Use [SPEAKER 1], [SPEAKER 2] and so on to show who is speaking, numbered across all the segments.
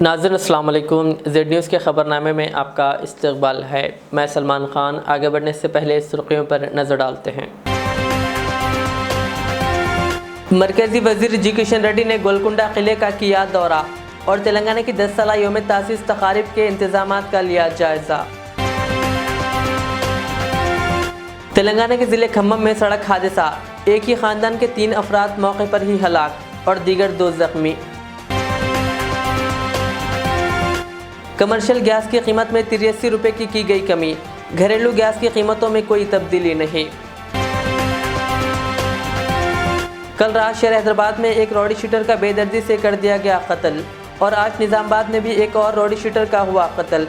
[SPEAKER 1] नाज़रीन अस्सलाम वालेकुम। ज़ेड न्यूज़ के ख़बरनामे में आपका इस्तक़बाल है। मैं सलमान ख़ान। आगे बढ़ने से पहले सुर्ख़ियों पर नज़र डालते हैं। मरकज़ी वज़ीर जी किशन रेड्डी ने गोलकुंडा किले का किया दौरा और तेलंगाना की 10 साला यौम तासीस तक़ारीब के इंतज़ामात का लिया जायज़ा। तेलंगाना के ज़िले खम्मम में सड़क हादसा, एक ही ख़ानदान के 3 अफराद मौके पर ही हलाक और दीगर 2 ज़ख्मी। कमर्शियल गैस की कीमत में 83 रुपये की गई कमी, घरेलू गैस की कीमतों में कोई तब्दीली नहीं। कल रात शहर हैदराबाद में एक रॉडी शूटर का बेदर्दी से कर दिया गया कत्ल और आज निज़ामाबाद में भी एक और रॉडी शूटर का हुआ कत्ल।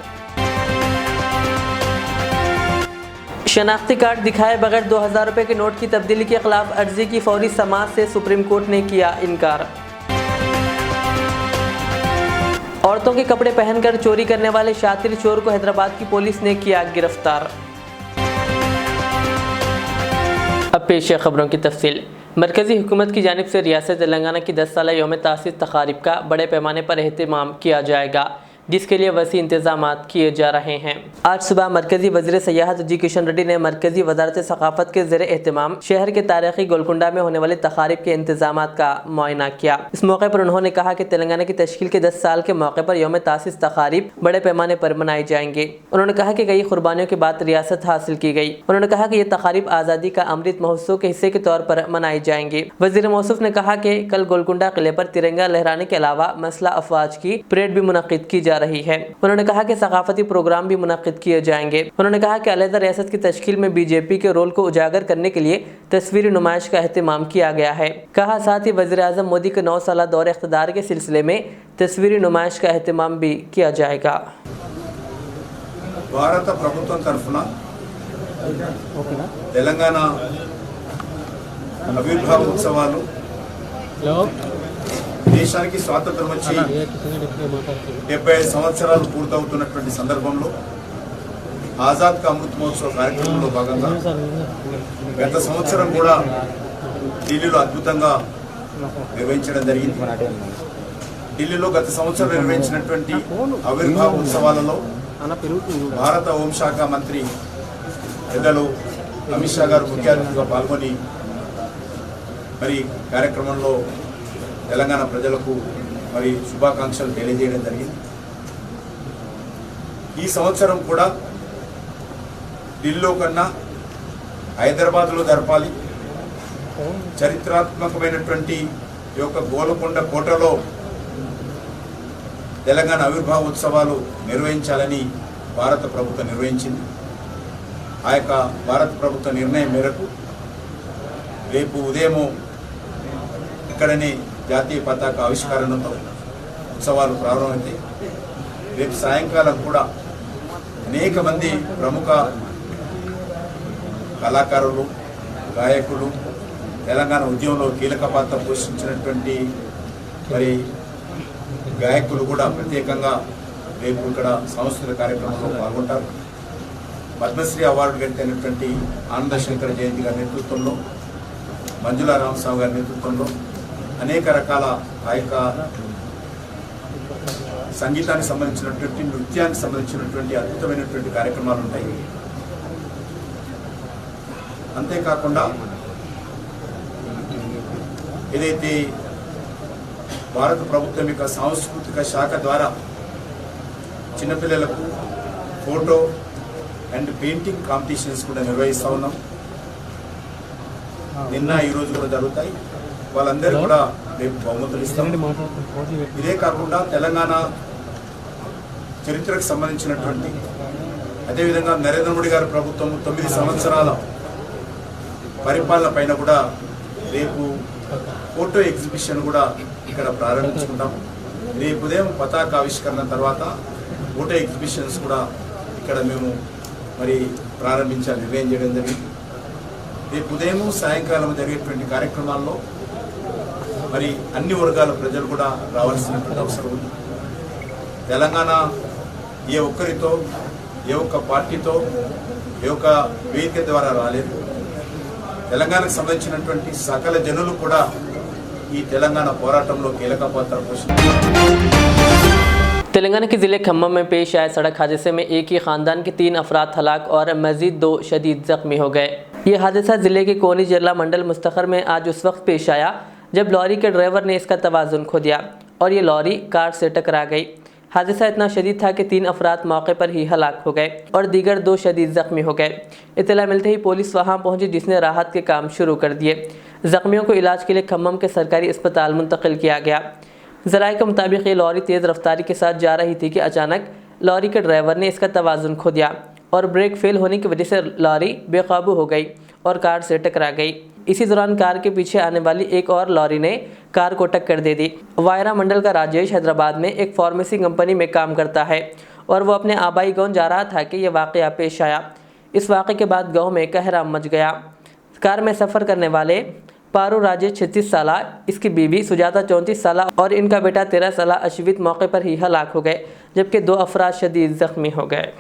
[SPEAKER 1] शनाख्ती कार्ड दिखाए बगैर 2000 रुपये के नोट की तब्दीली के खिलाफ अर्जी की फौरी समाअत से सुप्रीम कोर्ट ने किया इनकार। औरतों के कपड़े पहनकर चोरी करने वाले शातिर चोर को हैदराबाद की पुलिस ने किया गिरफ्तार। अब पेश है खबरों की तफसील। मरकज़ी हुकूमत की जानिब से रियासत तेलंगाना की 10 साला यौम तासीस तक़ारीब का बड़े पैमाने पर एहतमाम किया जाएगा, जिसके लिए वसी इंतज़ामात किए जा रहे हैं। आज सुबह मरकज़ी वज़ीर सयाहत जी किशन रेड्डी ने मरकज़ी वज़ारत सक़ाफ़त के ज़ेर एहतमाम शहर के तारीख़ी गोलकुंडा में होने वाले तक़ारीब के इंतज़ामात का मुआयना किया। इस मौके पर उन्होंने कहा कि तेलंगाना की तश्कील के 10 साल के मौके पर यौम तासीस तक़ारीब बड़े पैमाने पर मनाए जाएंगे। उन्होंने कहा कि कई कुर्बानियों के बाद रियासत हासिल की गई। उन्होंने कहा कि ये तक़ारीब आज़ादी का अमृत महोत्सव के हिस्से के तौर पर मनाए जाएंगे। वज़ीर मौसूफ ने कहा कि कल गोलकुंडा किले पर तिरंगा लहराने के अलावा मसला अफवाज की परेड भी मुनक़्क़िद की जा रही है। उन्होंने कहा कि सकाफती प्रोग्राम भी मुनक़्क़िद किए जाएंगे। उन्होंने कहा कि अलहदा रियासत की तश्कील में बीजेपी के रोल को उजागर करने के लिए तस्वीरी नुमाइश का एहतमाम किया गया है। कहा साथ ही वज़ीर आज़म मोदी के 9 साला दौरे इख्तिदार के सिलसिले में तस्वीरी नुमाइश का एहतमाम भी किया जाएगा।
[SPEAKER 2] భారత ప్రభుత్వం తరఫున తెలంగాణ ఆవిర్భావ ఉత్సవాలు దేశానికి స్వాతంత్రం వచ్చి 75 సంవత్సరాలు పూర్తవుతున్నటువంటి సందర్భంలో ఆజాద్ కా అమృత్ మహోత్సవ్ కార్యక్రమంలో భాగంగా గత సంవత్సరం కూడా ఢిల్లీలో అద్భుతంగా నిర్వహించడం జరిగింది। ఢిల్లీలో గత సంవత్సరం నిర్వహించినటువంటి ఆవిర్భావ ఉత్సవాలలో భారత హోంశాఖ మంత్రి పెద్దలు అమిత్ షా గారు ముఖ్య అతిథిగా పాల్గొని మరి కార్యక్రమంలో తెలంగాణ ప్రజలకు మరి శుభాకాంక్షలు తెలియజేయడం జరిగింది। ఈ సంవత్సరం కూడా ఢిల్లీలో కన్నా హైదరాబాద్లో జరపాలి, చరిత్రాత్మకమైనటువంటి ఈ యొక్క గోల్కొండ కోటలో తెలంగాణ ఆవిర్భావ ఉత్సవాలు నిర్వహించాలని భారత ప్రభుత్వం నిర్ణయించింది। ఆ యొక్క భారత ప్రభుత్వ నిర్ణయం మేరకు రేపు ఉదయము ఇక్కడనే జాతీయ పతాక ఆవిష్కరణతో ఉత్సవాలు ప్రారంభమవుతాయి। రేపు సాయంకాలం కూడా అనేక మంది ప్రముఖ కళాకారులు, గాయకులు, తెలంగాణ ఉద్యమంలో కీలక పాత్ర పోషించినటువంటి మరి గాయకులు కూడా ప్రత్యేకంగా రేపు ఇక్కడ సాంస్కృతిక కార్యక్రమంలో పాల్గొంటారు। పద్మశ్రీ అవార్డు గెలిచినటువంటి ఆనంద శంకర్ జయంతి గారి నేతృత్వంలో, మంజులా రామస్వామి గారి నేతృత్వంలో అనేక రకాల ఆ యొక్క సంగీతానికి సంబంధించినటువంటి, నృత్యానికి సంబంధించినటువంటి అద్భుతమైనటువంటి కార్యక్రమాలు ఉంటాయి। అంతేకాకుండా ఏదైతే భారత ప్రభుత్వం యొక్క సాంస్కృతిక శాఖ ద్వారా చిన్నపిల్లలకు ఫోటో అండ్ పెయింటింగ్ కాంపిటీషన్స్ కూడా నిర్వహిస్తూ ఉన్నాం। నిన్న ఈరోజు కూడా జరుగుతాయి। వాళ్ళందరూ కూడా రేపు బహుమతులు ఇస్తాం। ఇదే కాకుండా తెలంగాణ చరిత్రకు సంబంధించినటువంటి, అదేవిధంగా నరేంద్ర మోడీ గారి ప్రభుత్వం 9 సంవత్సరాల పరిపాలన పైన కూడా రేపు ఫోటో ఎగ్జిబిషన్ కూడా ఇక్కడ ప్రారంభించుకుంటాం। రేపు ఉదయం పతాక ఆవిష్కరణ తర్వాత ఫోటో ఎగ్జిబిషన్స్ కూడా ఇక్కడ మేము మరి ప్రారంభించాలి నిర్ణయం చేయడం జరిగింది। రేపు ఉదయం సాయంకాలం జరిగేటువంటి కార్యక్రమాల్లో మరి అన్ని వర్గాల ప్రజలు కూడా రావాల్సినటువంటి అవసరం ఉంది। తెలంగాణ ఏ ఒక్కరితో, ఏ ఒక్క పార్టీతో, ఏ ఒక్క వేదిక ద్వారా రాలేదు। తెలంగాణకు సంబంధించినటువంటి సకల జనులు కూడా ఈ తెలంగాణ పోరాటంలో కీలక పాత్ర పోషించారు।
[SPEAKER 1] तेलंगाना के ज़िले खम्मम में पेश आए सड़क हादसे में एक ही ख़ानदान के 3 अफराद हलाक और मज़ीद 2 शदीद ज़ख्मी हो गए। ये हादसा ज़िले के कोनी जिला मंडल मुस्तखर में आज उस वक्त पेश आया जब लॉरी के ड्राइवर ने इसका तवाज़ुन खो दिया और ये लॉरी कार से टकरा गई। हादसा इतना शदीद था कि 3 अफराद मौके पर ही हलाक हो गए और दीगर 2 शदीद ज़ख्मी हो गए। इत्तला मिलते ही पुलिस वहां पहुंची, जिसने राहत के काम शुरू कर दिए। ज़ख्मियों को इलाज के लिए खम्मम के सरकारी अस्पताल मुंतकिल किया गया। ज़राए के मुताबिक ये लॉरी तेज़ रफ्तारी के साथ जा रही थी कि अचानक लॉरी के ड्राइवर ने इसका तवाज़ुन खो दिया और ब्रेक फेल होने की वजह से लॉरी बेकाबू हो गई और कार से टकरा गई। इसी दौरान कार के पीछे आने वाली एक और लॉरी ने कार को टक्कर दे दी। वायरा मंडल का राजेश हैदराबाद में एक फार्मेसी कंपनी में काम करता है और वो अपने आबाई गाँव जा रहा था कि यह वाक़या पेश आया। इस वाक़े के बाद गाँव में कहराम मच गया। कार में सफ़र करने वाले पारू राजेश 36 साल, इसकी बीवी सुजाता 34 साल और इनका बेटा 13 साल अश्वित मौके पर ही हलाक हो गए, जबकि 2 अफराद शदीद ज़ख्मी हो गए।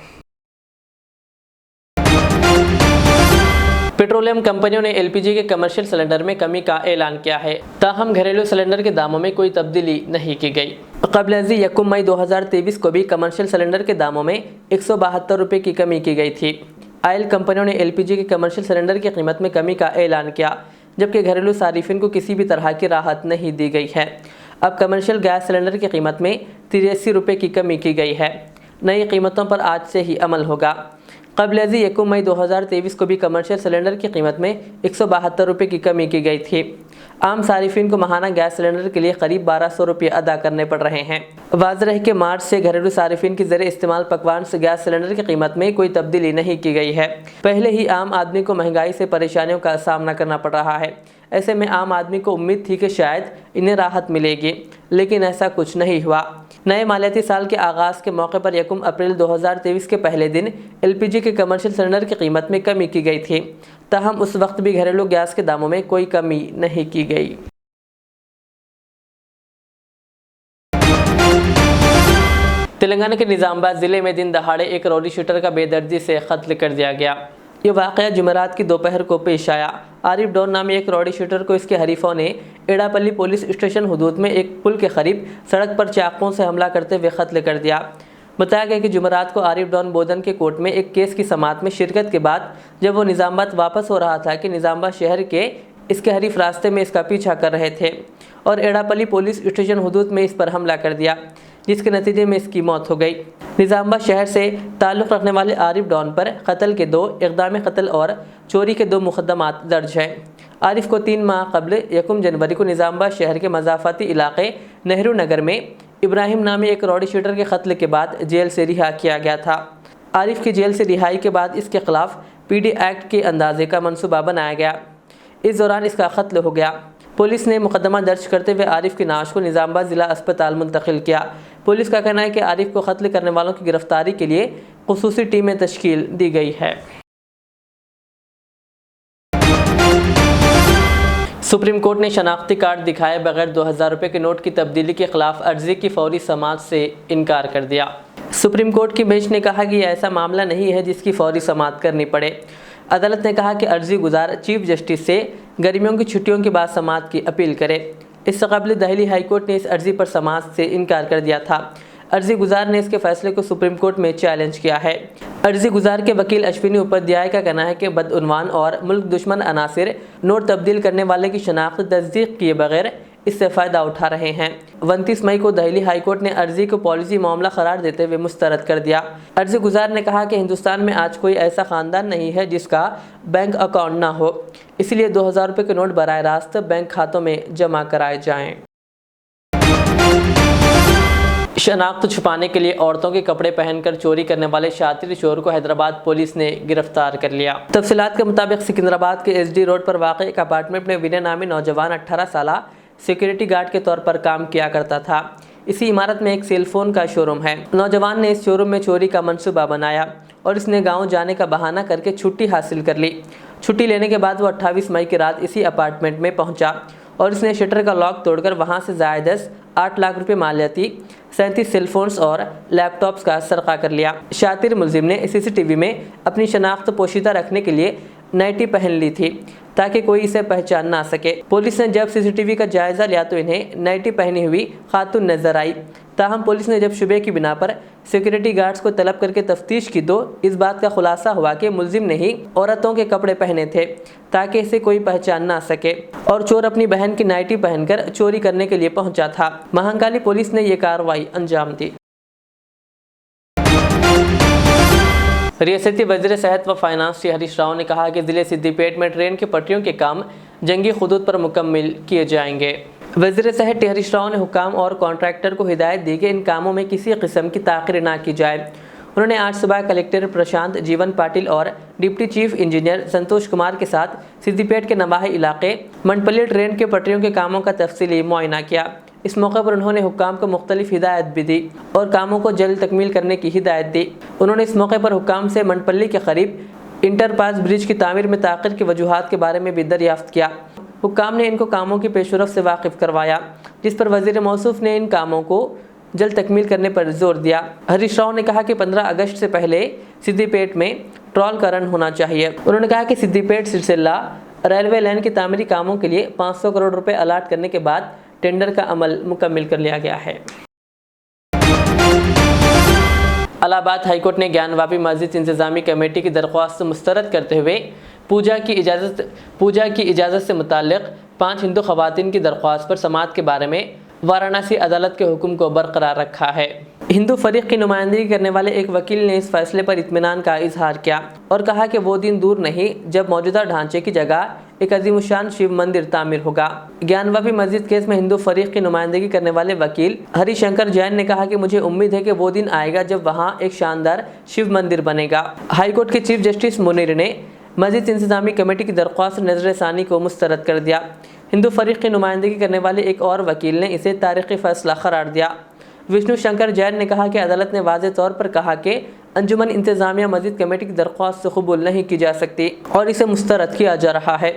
[SPEAKER 1] पेट्रोलियम कंपनियों ने एलपीजी के कमर्शियल सिलेंडर में कमी का ऐलान किया है, ताहम घरेलू सिलेंडर के दामों में कोई तब्दीली नहीं की गई। क़ब्ल 1 मई 2023 को भी कमर्शियल सिलेंडर के दामों में 172 रुपये की कमी की गई थी। ऑयल कंपनियों ने एलपीजी के कमर्शियल सिलेंडर की कीमत में कमी का ऐलान किया, जबकि घरेलू सारिफिन को किसी भी तरह की राहत नहीं दी गई है। अब कमर्शियल गैस सिलेंडर की कीमत में 83 रुपये की कमी की गई है। नई कीमतों पर आज से ही अमल होगा। क़ब्ल 1 मई 2023 को भी कमर्शियल सिलेंडर की कीमत में 172 रुपये की कमी की गई थी। आम सारिफिन को माहाना गैस सिलेंडर के लिए करीब 1200 रुपये अदा करने पड़ रहे हैं। वाज़ेह है कि मार्च से घरेलू सारिफिन की ज़रिए इस्तेमाल पकवान से गैस सिलेंडर की कीमत में कोई तब्दीली नहीं की गई है। पहले ही आम आदमी को महंगाई से परेशानियों का सामना करना पड़ रहा है। ऐसे में आम आदमी को उम्मीद थी कि शायद इन्हें राहत मिलेगी, लेकिन ऐसा कुछ नहीं हुआ। नए मालियाती साल के आगाज़ के मौके पर 1 अप्रैल 2023 के पहले दिन एलपीजी के कमर्शियल सिलेंडर की कीमत में कमी की गई थी, ताहम उस वक्त भी घरेलू गैस के दामों में कोई कमी नहीं की गई। तेलंगाना के निज़ामाबाद ज़िले में दिन दहाड़े एक रौडी शूटर का बेदर्दी से कत्ल कर दिया गया। ये वाक़या जुमेरात की दोपहर को पेश आया। आरिफ डॉन नामी एक रौडी शूटर को इसके हरीफों ने एड़ापल्ली पुलिस स्टेशन हुदूद में एक पुल के करीब सड़क पर चाकुओं से हमला करते हुए कत्ल कर दिया। बताया गया कि जुमेरात को आरिफ डॉन बोधन के कोर्ट में एक केस की समाअत में शिरकत के बाद जब वो निज़ामाबाद वापस हो रहा था कि निज़ामाबाद शहर के इसके हरीफ रास्ते में इसका पीछा कर रहे थे और एड़ापल्ली पुलिस स्टेशन हुदूद में इस पर हमला कर दिया, जिसके नतीजे में इसकी मौत हो गई। निज़ामाबाद शहर से ताल्लुक़ रखने वाले आरिफ डॉन पर कत्ल के 2, इक़दाम कत्ल और चोरी के 2 मुक़दमात दर्ज हैं। आरिफ को 3 माह कबल 1 जनवरी को निज़ामाबाद शहर के मज़ाफ़ाती इलाक़े नेहरू नगर में इब्राहिम नामी एक रौडी शूटर के कत्ल के बाद जेल से रिहा किया गया था। आरिफ की जेल से रिहाई के बाद इसके खिलाफ पीडी एक्ट के अंदाजे का मनसूबा बनाया गया। इस दौरान इसका कत्ल हो गया। पुलिस ने मुकदमा दर्ज करते हुए आरिफ की नाश को निज़ामाबाद ज़िला अस्पताल मुंतकिल किया। पुलिस का कहना है कि आरिफ को कत्ल करने वालों की गिरफ्तारी के लिए खुसूसी टीमें तश्कील दी गई है। सुप्रीम कोर्ट ने शनाख्ती कार्ड दिखाए बगैर 2000 रुपये के नोट की तब्दीली के खिलाफ अर्जी की फौरी समाअत से इनकार कर दिया। सुप्रीम कोर्ट की बेंच ने कहा कि यह ऐसा मामला नहीं है जिसकी फौरी समाअत करनी पड़े। अदालत ने कहा कि अर्जी गुजार चीफ जस्टिस से गर्मियों की छुट्टियों के बाद समाअत की अपील करे। इससे कबल दिल्ली हाई कोर्ट ने इस अर्जी पर समाअत से इनकार कर दिया था। अर्जी गुजार ने इसके फैसले को सुप्रीम कोर्ट में चैलेंज किया है। अर्जी गुजार के वकील अश्विनी उपाध्याय का कहना है कि बदउनवान और मुल्क दुश्मन अनासिर नोट तब्दील करने वाले की शनाख्त तस्दीक किए बगैर इससे फ़ायदा उठा रहे हैं। 29 मई को दिल्ली हाई कोर्ट ने अर्जी को पॉलिसी मामला करार देते हुए मुस्तरद कर दिया। अर्जी गुजार ने कहा कि हिंदुस्तान में आज कोई ऐसा ख़ानदान नहीं है जिसका बैंक अकाउंट ना हो, इसलिए 2000 रुपये के नोट बराह रास्त बैंक खातों में जमा कराए जाएँ। शनाख्त छुपाने के लिए औरतों के कपड़े पहनकर चोरी करने वाले शातिर चोर को हैदराबाद पुलिस ने गिरफ्तार कर लिया। तफसीलात के मुताबिक सिकंदराबाद के एसडी रोड पर वाक़ एक अपार्टमेंट में विनय नामी नौजवान 18 साल सिक्योरिटी गार्ड के तौर पर काम किया करता था। इसी इमारत में एक सेलफोन का शोरूम है। नौजवान ने इस शोरूम में चोरी का मंसूबा बनाया और इसने गाँव जाने का बहाना करके छुट्टी हासिल कर ली। छुट्टी लेने के बाद वो 28 मई की रात इसी अपार्टमेंट में पहुँचा और इसने शटर का लॉक तोड़कर वहां से ज़ायदस 8 लाख रुपए मालियाती 37 सेलफोन्स और लैपटॉप्स का सरका कर लिया। शातिर मुलजिम ने सीसीटीवी में अपनी शनाख्त पोशीदा रखने के लिए नाइटी पहन ली थी ताकि कोई इसे पहचान ना सके। पुलिस ने जब सीसीटीवी का जायजा लिया तो इन्हें नाइटी पहनी हुई खातून नजर आई। ताहम पुलिस ने जब शुबे की बिना पर सिक्योरिटी गार्ड्स को तलब करके तफ्तीश की तो इस बात का खुलासा हुआ कि मुलजिम ने ही औरतों के कपड़े पहने थे ताकि इसे कोई पहचान ना सके और चोर अपनी बहन की नाइटी पहनकर चोरी करने के लिए पहुंचा था। महंकाली पुलिस ने ये कार्रवाई अंजाम दी। रियासती वज़ीर सेहत व फाइनेंस श्री हरीश राव ने कहा कि ज़िले सिद्दीपेट में ट्रेन के पटरियों के काम जंगी खुदूद पर मुकम्मल किए जाएंगे। वज़ीर सेहत टी हरीश राव ने हुक्काम और कॉन्ट्रैक्टर को हिदायत दी कि इन कामों में किसी किस्म की ताख़ीर ना की जाए। उन्होंने आज सुबह कलेक्टर प्रशांत जीवन पाटिल और deputy chief engineer Santosh Kumar के साथ सिद्दीपेट के नवाही इलाके मंडपल्ली ट्रेन के पटरियों के कामों का तफसीली मुआयना किया। इस मौके पर उन्होंने हुक्काम को मुख्तलिफ हिदायत भी दी और कामों को जल्द तकमील करने की हिदायत दी। उन्होंने इस मौके पर हुक्काम से मंडपल्ली के करीब इंटरपास ब्रिज की तामीर में ताख़ीर की वजूहात के बारे में भी दरियाफ्त किया। हुक्काम ने इनको कामों की पेशरफ से वाकिफ़ करवाया, जिस पर वज़ीर मौसूफ ने इन कामों को जल्द तकमील करने पर जोर दिया। हरीश राव ने कहा कि 15 अगस्त से पहले सिद्दीपेट में ट्रॉल का रन होना चाहिए। उन्होंने कहा कि सिद्दीपेट सिलसिला रेलवे लाइन के तामीरी कामों के लिए 500 करोड़ रुपए अलाट करने के बाद टेंडर का अमल मुकम्मल कर लिया गया है। इलाहाबाद हाईकोर्ट ने ज्ञानवापी मस्जिद इंतजामी कमेटी की दरख्वास्त मुस्तरद करते हुए पूजा की इजाज़त से मुताल्लिक़ 5 हिंदू ख़वातीन की दरख्वास्त पर समाअत के बारे में वाराणसी अदालत के हुक्म को बरकरार रखा है। हिंदू फरीक की नुमाइंदगी करने वाले एक वकील ने इस फैसले पर इत्मीनान का इजहार किया और कहा कि वो दिन दूर नहीं जब मौजूदा ढांचे की जगह एक अजीमुशान शिव मंदिर तामीर होगा। ज्ञानवापी मस्जिद केस में हिंदू फरीक की नुमाइंदगी करने वाले वकील हरिशंकर जैन ने कहा कि मुझे उम्मीद है कि वो दिन आएगा जब वहाँ एक शानदार शिव मंदिर बनेगा। हाईकोर्ट के चीफ जस्टिस मुनीर ने मस्जिद इंतजामी कमेटी की दरख्वास्त नजर सानी को मुस्तरद कर दिया। हिंदू फरीक की नुमाइंदगी करने वाले एक और वकील ने इसे तारीखी फैसला करार दिया। विष्णु शंकर जैन ने कहा कि अदालत ने वाज़ेह तौर पर कहा कि अंजुमन इंतज़ामिया मस्जिद कमेटी की दरख्वास्त कबूल नहीं की जा सकती और इसे मुस्तरद किया जा रहा है।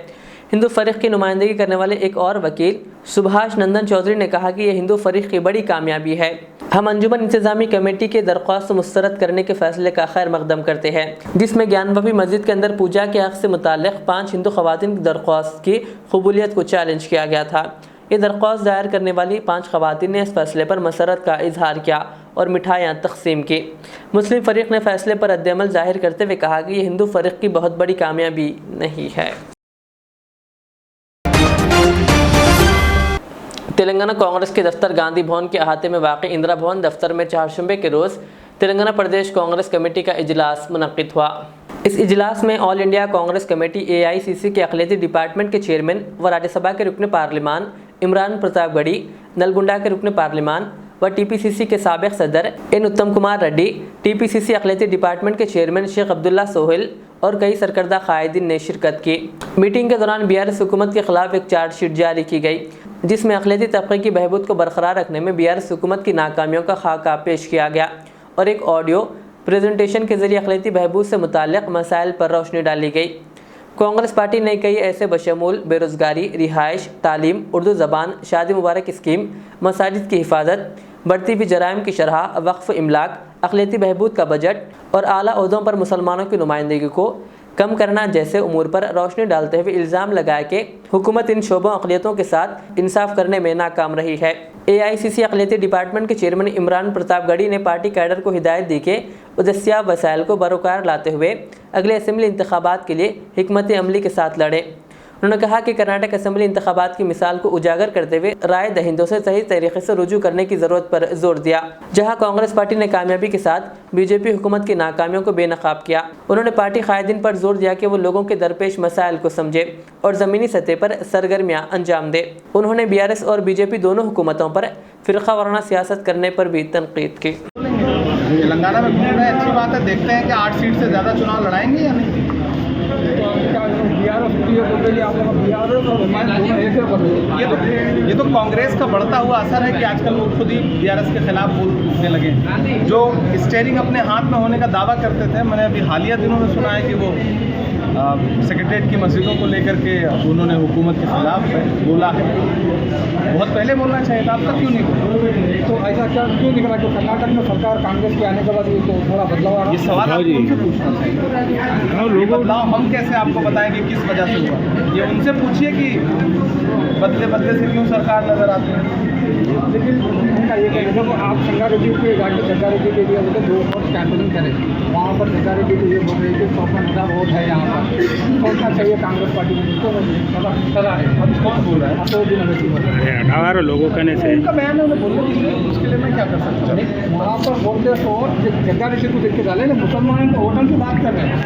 [SPEAKER 1] हिंदू फरीक की नुमाइंदगी करने वाले एक और वकील सुभाष नंदन चौधरी ने कहा कि यह हिंदू फरीक की बड़ी कामयाबी है। हम अंजुमन इंतजामी कमेटी के दरख्वास्त मुस्तरद करने के फैसले का खैर मकदम करते हैं, जिसमें ज्ञानवापी मस्जिद के अंदर पूजा के हक़ से मुताल्लिक़ 5 हिंदू ख़वातीन की दरख्वास्त की कबूलियत को चैलेंज किया गया था। ये दरख्वास्त दायर करने वाली 5 ख़वातीन ने इस फैसले पर मसरत का इजहार किया और मिठाइयाँ तकसीम की। मुस्लिम फरीक ने फैसले पर रद्द-ए-अमल जाहिर करते हुए कहा कि यह हिंदू फरीक की बहुत बड़ी कामयाबी नहीं है। तेलंगाना कांग्रेस के दफ्तर गांधी भवन के अहाते में वाक़ इंदिरा भवन दफ्तर में चारशंबे के रोज़ तेलंगाना प्रदेश कांग्रेस कमेटी का इजलास मुनक़्क़िद हुआ। इस इजलास में all India Congress committee AICC के अक़लियती डिपार्टमेंट के चेयरमैन व राज्यसभा के रुकन पार्लिमान इमरान प्रतापगढ़ी, नलगुंडा के रुकन पार्लिमान व TPCC के साबिक़ सदर N उत्तम कुमार रेड्डी, TPCC अक़लियती डिपार्टमेंट के चेयरमैन शेख अब्दुल्ला सोहेल और कई सरकर्दा कायदीन ने शिरकत की। मीटिंग के दौरान BRS हुकूमत के खिलाफ एक चार्जशीट जारी की गई, जिसमें अक़लियती तबक़े की बहबूद को बरकरार रखने में BRS हुकूमत की नाकामियों का खाका पेश किया गया और एक ऑडियो प्रेजेंटेशन के ज़रिए अक़लियती बहबूद से मुताल्लिक़ मसाइल पर रोशनी डाली गई। कांग्रेस पार्टी ने कई ऐसे बशमूल बेरोज़गारी, रिहाइश, तालीम, उर्दू ज़बान, शादी मुबारक स्कीम, मसाजिद की हिफाजत, बढ़ती हुई जराइम की शरह, वक्फ़ इमलाक, अक़लियती बहबूद का बजट और आला ओहदों पर मुसलमानों की नुमाइंदगी को कम करना जैसे उमूर पर रोशनी डालते हुए इल्ज़ाम लगाया कि हुकूमत इन शोबों अक़लियतों के साथ इंसाफ करने में नाकाम रही है। AICC अक़लियती डिपार्टमेंट के चेयरमैन इमरान प्रतापगढ़ी ने पार्टी कैडर को हिदायत दी कि दस्तियाब वसाइल को बरोकार लाते हुए अगले असम्बली इंतखाबात के लिए हिकमत अमली के साथ लड़े। उन्होंने कहा कि कर्नाटक असम्बली इंतखाबात की मिसाल को उजागर करते हुए राय दहिंदों से सही तरीके से रुजू करने की ज़रूरत पर जोर दिया, जहां कांग्रेस पार्टी ने कामयाबी के साथ BJP हुकूमत की नाकामियों को बेनकाब किया। उन्होंने पार्टी कायदीन पर जोर दिया कि वो लोगों के दरपेश मसाइल को समझे और ज़मीनी सतह पर सरगर्मियाँ अंजाम दे। उन्होंने BRS और BJP दोनों हुकूमतों पर फ़िरका वाराना सियासत करने पर भी तनकीद की।
[SPEAKER 3] तेलंगाना में घूम रहे हैं, अच्छी बात है। देखते हैं कि 8 सीट से ज़्यादा चुनाव लड़ाएंगे या नहीं। ये तो कांग्रेस का बढ़ता हुआ असर है कि आजकल लोग खुद ही BRS के खिलाफ बोलने लगे। जो स्टीयरिंग अपने हाथ में होने का दावा करते थे, मैंने अभी हालिया दिनों में सुना है कि वो सेक्रेटरीट की मस्जिदों को लेकर के उन्होंने हुकूमत के खिलाफ बोला है। बहुत पहले बोलना चाहिए था, अब तक क्यों नहीं बोला? तो ऐसा
[SPEAKER 4] क्या क्यों दिख रहा है कि कर्नाटक में सरकार कांग्रेस के आने के बाद ये तो थोड़ा बदलाव आ रहा है?
[SPEAKER 3] ये सवाल आप उनसे पूछना चाहिए। ये बदलाव हम कैसे आपको बताएं कि किस वजह से हुआ? ये उनसे पूछिए कि बदले बदले से क्यों सरकार नजर आती है।
[SPEAKER 4] लेकिन उनका ये कहना था कि आप संगारेड्डी पे जाके संगारेड्डी के लिए बोले 2 वोट कैंपेनिंग करें, वहाँ पर संगारेड्डी के लिए बोल रही थी 54,000 वोट है यहाँ पर, सोचना चाहिए कांग्रेस पार्टी में। तो सदा है अब कौन बोल रहा है? अब दिन
[SPEAKER 5] हमारे लोगों कहने से
[SPEAKER 3] उनका बयान है, उन्हें बोलने दीजिए, उसके लिए मैं क्या कर सकता हूँ?
[SPEAKER 4] वहाँ पर बोलते तो संगारेड्डी को देख के डाले ना, मुसलमान को वोटों की बात कर रहे हैं।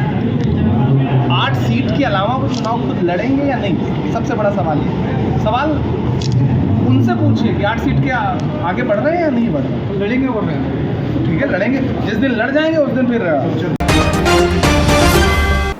[SPEAKER 3] 8 सीट के अलावा वो चुनाव खुद लड़ेंगे या नहीं, सबसे बड़ा सवाल ये। सवाल उनसे पूछिए कि 8 सीट के आगे बढ़ रहे हैं या नहीं बढ़ रहे हैं।
[SPEAKER 4] लड़ेंगे बोल रहे हैं,
[SPEAKER 3] ठीक है, लड़ेंगे। जिस दिन लड़ जाएंगे उस दिन फिर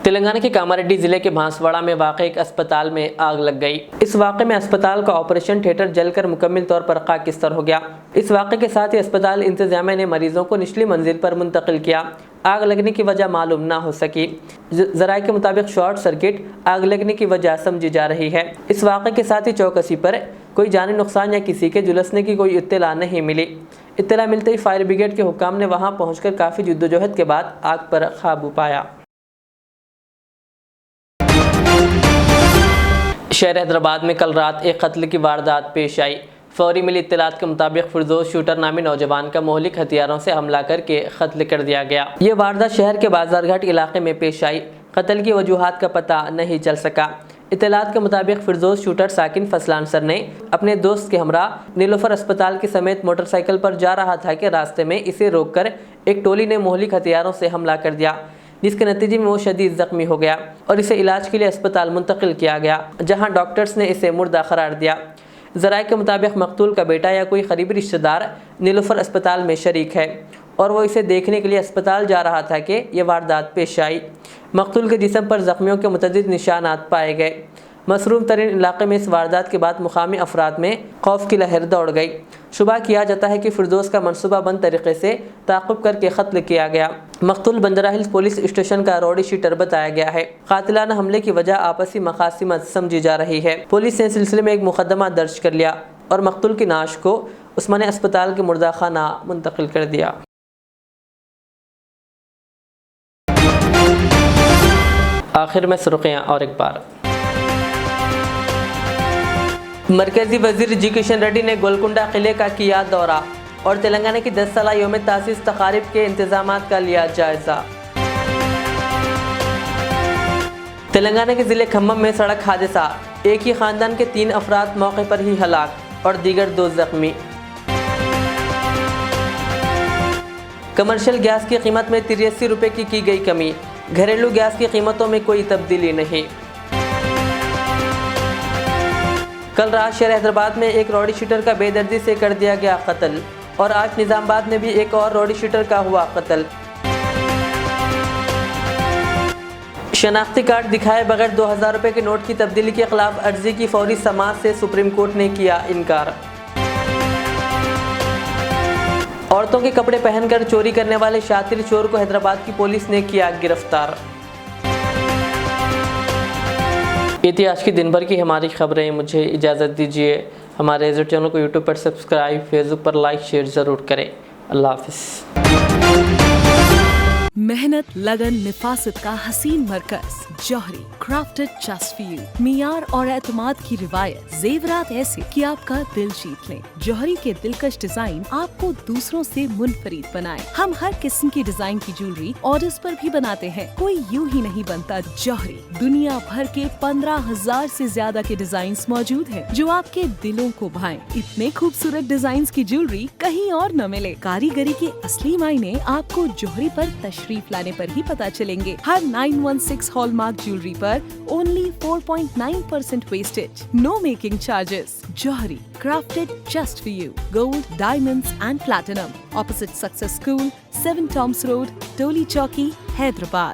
[SPEAKER 1] तेलंगाना के कामारेड्डी जिले के बांसवाड़ा में वाक़ एक अस्पताल में आग लग गई। इस वाक़े में अस्पताल का ऑपरेशन थिएटर जलकर मुकम्मल तौर पर खाकिस्तर हो गया। इस वाक़े के साथ ही अस्पताल इंतजामिया ने मरीजों को निचली मंजिल पर मुंतकिल किया। आग लगने की वजह मालूम ना हो सकी। ज़राए के मुताबिक शॉर्ट सर्किट आग लगने की वजह समझी जा रही है। इस वाक़े के साथ ही चौकसी पर कोई जानी नुकसान या किसी के झुलसने की कोई इत्तला नहीं मिली। इत्तला मिलते ही फायर ब्रिगेड के हुक्काम ने वहां पहुंचकर काफ़ी जद्दोजहद के बाद आग पर काबू पाया। शहर हैदराबाद में कल रात एक कत्ल की वारदात पेश आई। फौरी मिली इत्तलात के मुताबिक फिरदौस शूटर नामी नौजवान का मोहलिक हथियारों से हमला करके कत्ल कर दिया गया। ये वारदात शहर के बाजारघाट इलाके में पेश आई। कत्ल की वजूहात का पता नहीं चल सका। इत्तलात के मुताबिक फिरदौस शूटर साकिन फसलान सर ने अपने दोस्त के हमरा नीलोफर अस्पताल के समेत मोटरसाइकिल पर जा रहा था कि रास्ते में इसे रोककर एक टोली ने मोहलिक हथियारों से हमला कर दिया, जिसके नतीजे में वो शदीद जख्मी हो गया और इसे इलाज के लिए अस्पताल मुंतकिल किया गया, जहां डॉक्टर्स ने इसे मुर्दा करार दिया। ज़राए के मुताबिक मकतूल का बेटा या कोई करीबी रिश्तेदार नीलोफर अस्पताल में शरीक है और वो इसे देखने के लिए अस्पताल जा रहा था कि यह वारदात पेश आई। मकतूल के जिस्म पर ज़ख्मियों के मुतअद्दिद निशानात पाए गए। मसरूम तरीन इलाके में इस वारदात के बाद मुकामी अफराद में खौफ की लहर दौड़ गई। शुबा किया जाता है कि फिरदौस का मनसूबाबंद तरीके से ताक़ुब करके कत्ल किया गया। मकतूल बंजारा हिल्स पुलिस स्टेशन का रोडी शीटर बताया गया है। कातिलाना हमले की वजह आपसी मकासिमत समझी जा रही है। पुलिस ने इस सिलसिले में एक मुकदमा दर्ज कर लिया और मकतूल की नाश को उस्मानिया अस्पताल के मुर्दा खाना मुंतकिल कर दिया। आखिर में सुर्खियाँ और एक बार। मरकजी वजीर जी किशन रेड्डी ने गोलकुंडा किले का किया दौरा और तेलंगाना की 10 साला यौम तासीस तकारीब के इंतजामात का लिया जायजा। तेलंगाना के जिले खम्मम में सड़क हादसा, एक ही खानदान के 3 अफराद मौके पर ही हलाक और दीगर 2 जख्मी। कमर्शियल गैस की कीमत में 83 रुपये की गई कमी, घरेलू गैस की कीमतों में कोई तब्दीली नहीं। कल रात शहर हैदराबाद में एक रॉडी शूटर का बेदर्दी से कर दिया गया कत्ल और आज निजामाबाद में भी एक और रॉडी शूटर का हुआ कत्ल। शनाख्ती कार्ड दिखाए बगैर 2000 रुपये के नोट की तब्दीली के खिलाफ अर्जी की फौरी समाअत से सुप्रीम कोर्ट ने किया इनकार। औरतों के कपड़े पहनकर चोरी करने वाले शातिर चोर को हैदराबाद की पुलिस ने किया गिरफ्तार। ये थी आज की दिन भर की हमारी खबरें। मुझे इजाज़त दीजिए। हमारे इस चैनल को यूट्यूब पर सब्सक्राइब, फेसबुक पर लाइक शेयर ज़रूर करें। अल्लाह हाफिज़।
[SPEAKER 6] मेहनत, लगन, निफासत का हसीन मरकज जौहरी, क्राफ्टेड जस्ट फॉर यू। मियार और एतमाद की रिवायत, जेवरात ऐसे कि आपका दिल जीत लें। जौहरी के दिलकश डिजाइन आपको दूसरों से मुनफरिद बनाए। हम हर किस्म की डिजाइन की ज्वेलरी ऑर्डर्स पर भी बनाते हैं। कोई यूं ही नहीं बनता जौहरी। दुनिया भर के 15,000 से ज्यादा के डिजाइन मौजूद हैं जो आपके दिलों को भाएं। इतने खूबसूरत डिजाइन की ज्वेलरी कहीं और न मिले। कारीगरी के असली मायने आपको जौहरी पर तशरीफ लाने पर ही पता चलेंगे। हर 916 हॉलमार्क ज्वेलरी पर only 4.9% wastage, no making charges. जौहरी, crafted just for you. Gold, diamonds and platinum. Opposite Success School, 7 Toms Road, Toli Chowki, Hyderabad.